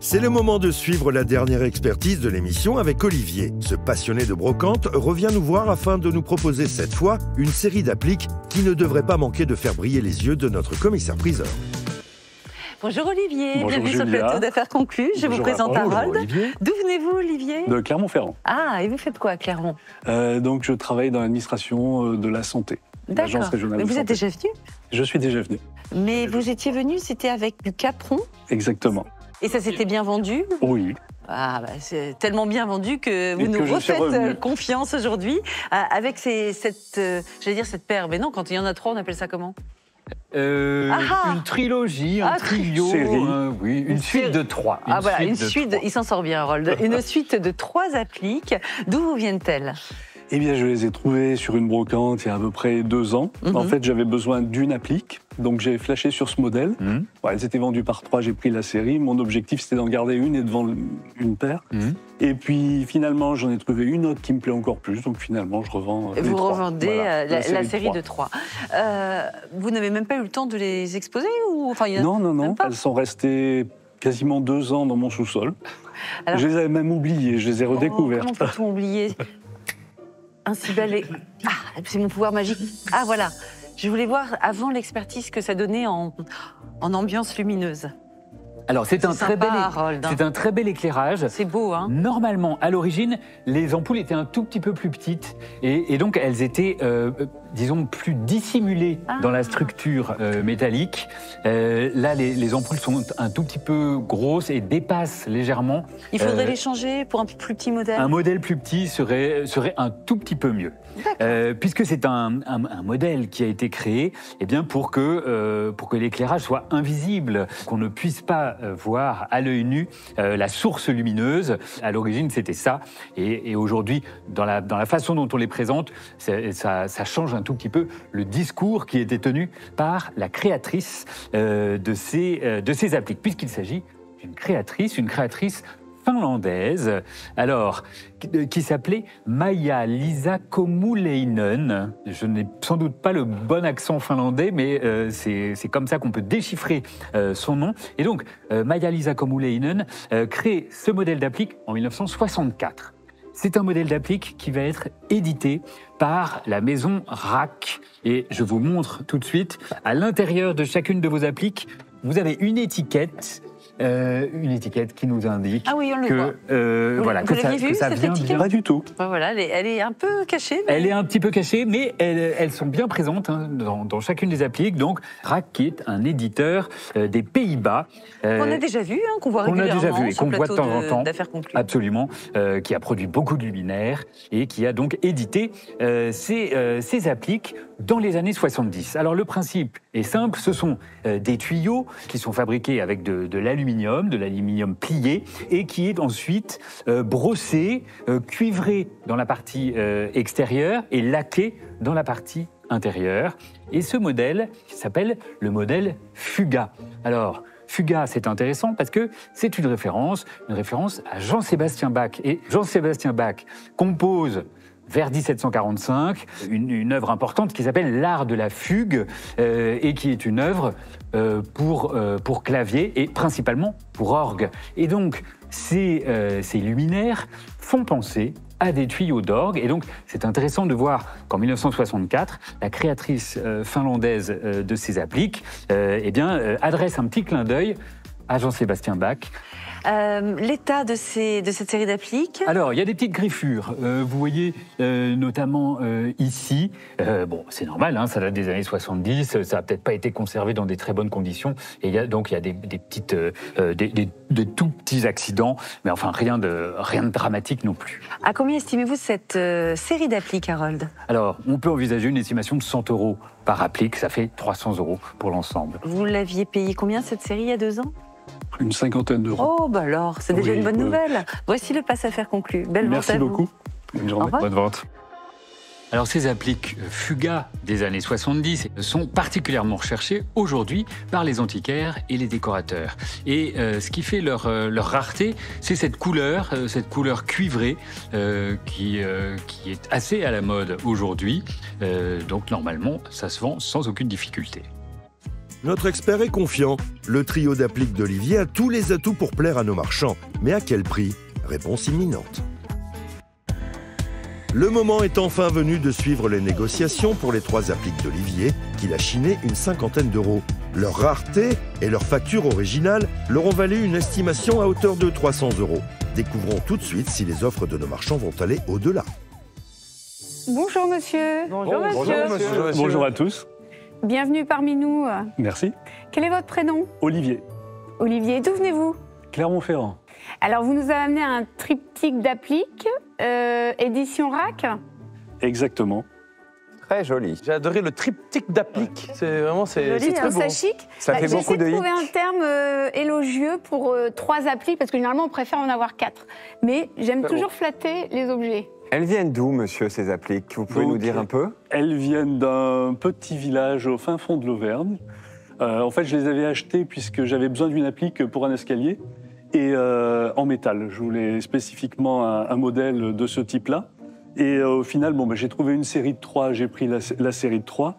C'est le moment de suivre la dernière expertise de l'émission avec Olivier. Ce passionné de brocante revient nous voir afin de nous proposer cette fois une série d'appliques qui ne devrait pas manquer de faire briller les yeux de notre commissaire-priseur. Bonjour Olivier, Bonjour bienvenue sur le plateau d'affaires conclues. Je vous présente Harold. D'où venez-vous Olivier? De Clermont-Ferrand. Ah, et vous faites quoi à Clermont? Donc je travaille dans l'administration de la santé. D'accord, mais vous êtes déjà venu? Je suis déjà venu. Mais vous étiez venu, c'était avec du capron? Exactement. Et ça s'était bien vendu? Oui. Ah, bah, c'est tellement bien vendu que vous nous refaites confiance aujourd'hui avec cette paire. Mais non, quand il y en a trois, on appelle ça comment? Une trilogie, un trio, oui, une suite de trois. Une suite, il s'en sort bien, Harold. Une suite de 3 appliques. D'où vous viennent-elles? Eh bien, je les ai trouvées sur une brocante il y a à peu près 2 ans. En fait, j'avais besoin d'une applique, donc j'ai flashé sur ce modèle. Elles étaient vendues par 3, j'ai pris la série. Mon objectif, c'était d'en garder une et de vendre une paire. Et puis, finalement, j'en ai trouvé une autre qui me plaît encore plus. Donc, finalement, je revends les 3. Vous revendez la série de 3. Vous n'avez même pas eu le temps de les exposer ou... Non. Elles sont restées quasiment 2 ans dans mon sous-sol. Alors... Je les avais même oubliées, je les ai redécouvertes. Comment peut-on oublier un si bel... Ah, c'est mon pouvoir magique. Ah, voilà. Je voulais voir, avant l'expertise, que ça donnait en ambiance lumineuse. Alors, c'est un très bel éclairage. C'est beau, hein? Normalement, à l'origine, les ampoules étaient un tout petit peu plus petites. Et donc, elles étaient, disons, plus dissimulées dans la structure métallique. Là, les ampoules sont un tout petit peu grosses et dépassent légèrement. Il faudrait les changer pour un plus petit modèle? Un modèle plus petit serait un tout petit peu mieux. Puisque c'est un modèle qui a été créé pour que l'éclairage soit invisible, qu'on ne puisse pas voir à l'œil nu la source lumineuse. À l'origine, c'était ça. Et aujourd'hui, dans la façon dont on les présente, ça change un tout petit peu le discours qui était tenu par la créatrice de ces appliques, puisqu'il s'agit d'une créatrice finlandaise, alors, qui s'appelait Maija-Liisa Komuleinen. Je n'ai sans doute pas le bon accent finlandais, mais c'est comme ça qu'on peut déchiffrer son nom. Et donc, Maija-Liisa Komuleinen crée ce modèle d'applique en 1964. C'est un modèle d'applique qui va être édité par la maison RAK. Et je vous montre tout de suite, à l'intérieur de chacune de vos appliques, vous avez une étiquette qui nous indique que ça vient bien. Pas du tout. Voilà, elle est un peu cachée. Mais... Elle est un petit peu cachée, mais elles sont bien présentes dans chacune des appliques. Donc, RAK, qui est un éditeur des Pays-Bas. Qu'on a déjà vu, qu'on voit régulièrement. On a déjà vu et qu'on voit de temps en temps. D'affaires conclues. Absolument. Qui a produit beaucoup de luminaires et qui a donc édité ces appliques dans les années 70. Alors, le principe est simple. Ce sont des tuyaux qui sont fabriqués avec de l'aluminium plié et qui est ensuite brossé, cuivré dans la partie extérieure et laqué dans la partie intérieure. Et ce modèle s'appelle le modèle Fuga. Alors, Fuga, c'est intéressant parce que c'est une référence à Jean-Sébastien Bach. Et Jean-Sébastien Bach compose vers 1745, une œuvre importante qui s'appelle l'art de la fugue et qui est une œuvre pour clavier et principalement pour orgue. Et donc, ces luminaires font penser à des tuyaux d'orgue. Et donc, c'est intéressant de voir qu'en 1964, la créatrice finlandaise de ces appliques adresse un petit clin d'œil à Jean-Sébastien Bach. L'état de cette série d'appliques? Alors, il y a des petites griffures. Vous voyez notamment ici. C'est normal, ça date des années 70. Ça n'a peut-être pas été conservé dans des très bonnes conditions. Et il y a des tout petits accidents. Mais enfin, rien de dramatique non plus. À combien estimez-vous cette série d'appliques, Harold? Alors, on peut envisager une estimation de 100 € par applique. Ça fait 300 € pour l'ensemble. Vous l'aviez payé combien, cette série, il y a 2 ans? Une 50aine d'euros. Oh, alors, c'est déjà une bonne nouvelle. Voici le passe affaires conclu. Belle vente à vous. Merci beaucoup. Bonne journée. Bonne vente. Alors, ces appliques Fuga des années 70 sont particulièrement recherchées aujourd'hui par les antiquaires et les décorateurs. Et ce qui fait leur rareté, c'est cette couleur cuivrée qui est assez à la mode aujourd'hui. Donc, normalement, ça se vend sans aucune difficulté. Notre expert est confiant. Le trio d'appliques d'Olivier a tous les atouts pour plaire à nos marchands. Mais à quel prix? Réponse imminente. Le moment est enfin venu de suivre les négociations pour les 3 appliques d'Olivier, qu'il a chiné une 50aine d'euros. Leur rareté et leur facture originale leur ont valu une estimation à hauteur de 300 euros. Découvrons tout de suite si les offres de nos marchands vont aller au-delà. Bonjour monsieur. Bonjour monsieur. Bonjour à tous. Bienvenue parmi nous. Merci. Quel est votre prénom? Olivier, Olivier. D'où venez-vous? Clermont-Ferrand. Alors vous nous avez amené un triptyque d'appliques, édition RAC. Exactement. Très joli. J'ai adoré le triptyque d'appliques. C'est vraiment c'est Joli, très hein, beau. ça chic. Ça fait beaucoup J'essaie de de trouver hic. un terme élogieux pour 3 appliques, parce que généralement on préfère en avoir 4. Mais j'aime Très toujours flatter les objets. Elles viennent d'où, monsieur, ces appliques? Vous pouvez Donc, nous dire un peu? Elles viennent d'un petit village au fin fond de l'Auvergne. En fait, je les avais achetées puisque j'avais besoin d'une applique pour un escalier et en métal. Je voulais spécifiquement un modèle de ce type-là. Et au final, j'ai trouvé une série de 3, j'ai pris la série de 3.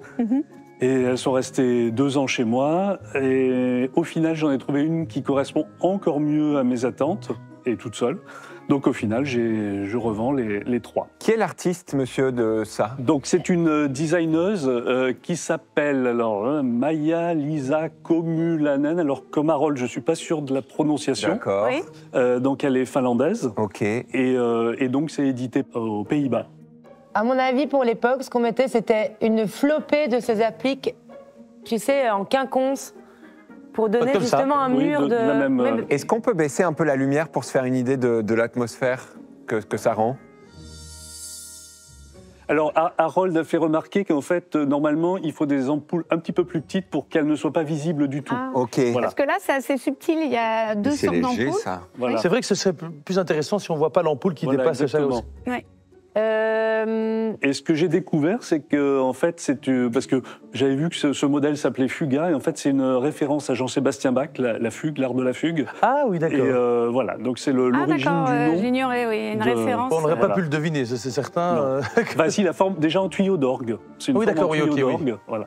Et elles sont restées 2 ans chez moi. Et au final, j'en ai trouvé une qui correspond encore mieux à mes attentes, et toute seule. Donc au final, je revends les 3. Qui est l'artiste, monsieur, de ça? Donc c'est une designeuse qui s'appelle Maya Lisa Komulanen. Alors Komarol, je ne suis pas sûr de la prononciation. D'accord. Oui. Donc elle est finlandaise. Ok. Et donc c'est édité aux Pays-Bas. À mon avis, pour l'époque, ce qu'on mettait, c'était une flopée de ces appliques, tu sais, en quinconce, pour donner Comme ça. justement un Oui, mur de la même, Est-ce qu'on peut baisser un peu la lumière pour se faire une idée de l'atmosphère que ça rend? Alors Harold a fait remarquer qu'en fait, normalement, il faut des ampoules un petit peu plus petites pour qu'elles ne soient pas visibles du tout. Ah. Ok. Voilà. Parce que là, c'est assez subtil. Il y a 2 C'est sortes léger, d'ampoules. ça. Voilà. C'est vrai que ce serait plus intéressant si on ne voit pas l'ampoule qui Voilà, dépasse chaque exactement. Ouais. Et ce que j'ai découvert, c'est que en fait, parce que j'avais vu que ce modèle s'appelait Fuga, et en fait, c'est une référence à Jean-Sébastien Bach, la fugue, l'art de la fugue. Ah oui, Et d'accord. voilà, donc c'est Ah l'origine d'accord, du nom. j'ignorais, oui, une de- référence. On n'aurait Voilà. pas pu le deviner, c'est certain. Non. Bah si, la forme déjà en tuyau d'orgue. C'est une Oui, forme d'accord, en oui, tuyau ok, oui. d'orgue. Voilà.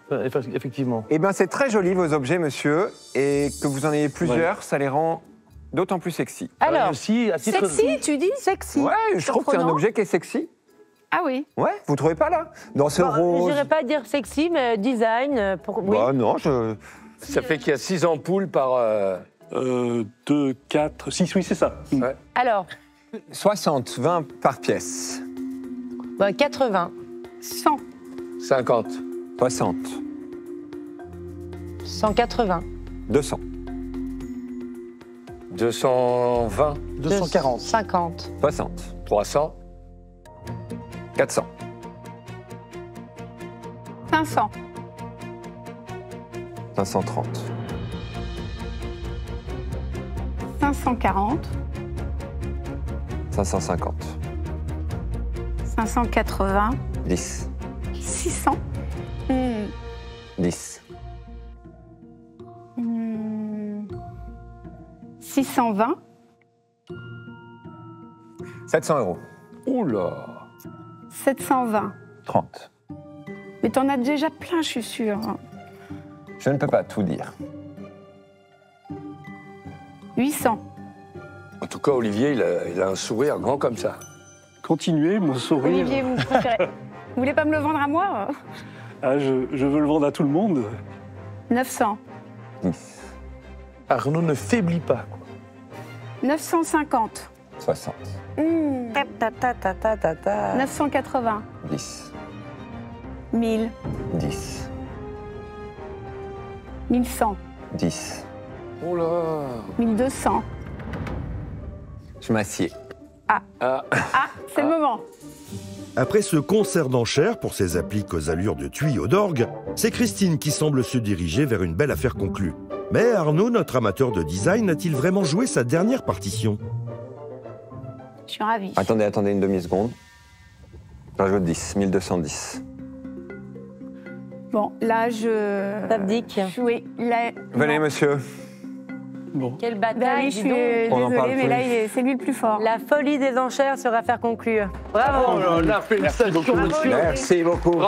Effectivement. Eh bien, c'est très joli, vos objets, monsieur. Et que vous en ayez plusieurs, ça les rend d'autant plus sexy. Alors, aussi, à titre... Sexy, tu dis? sexy. Ouais, je trouve que c'est un Surprenant. objet qui est sexy. Ah oui. Ouais, vous trouvez pas, là? Dans ce Bon, rose... je dirais pas dire sexy, mais design. Oui. Bah non, Ça fait qu'il y a 6 ampoules par... 2, 4, 6, oui, c'est ça. Alors, 60, 20 par pièce. 80, 100. 50. 60, 180, 200, 220. 240. 50, 60, 300. 400, 500. 530, 540. 550, 580. 10, 600. 10, 620. 700 euros. Oula. 720. 30. Mais t'en as déjà plein, je suis sûre. Je ne peux pas tout dire. 800. En tout cas, Olivier, il a un sourire grand comme ça. Continuez, mon sourire. Olivier, vous préférez... Vous voulez pas me le vendre à moi? Ah, je veux le vendre à tout le monde. 900. 10, Arnaud ne faiblit pas. Quoi. 950. 60, 980. 10, 1000. 10, 1100. 10. Oh là. 1200. Je m'assieds. Ah, c'est le moment. Après ce concert d'enchères pour ces appliques aux allures de tuyaux d'orgue, c'est Christine qui semble se diriger vers une belle affaire conclue. Mais Arnaud, notre amateur de design, a-t-il vraiment joué sa dernière partition? Je suis ravie. Attendez une demi-seconde. J'ajoute 10, 1210. Bon, là, je... T'abdiques. Oui, là... Venez, non. monsieur. Bon. Quelle Bah bataille, oui, je dis suis donc. On en parle désolée, mais plus. là, c'est lui le plus fort. La folie des enchères sera faire conclure. Bravo. Oh là là, félicitations, monsieur. Merci beaucoup.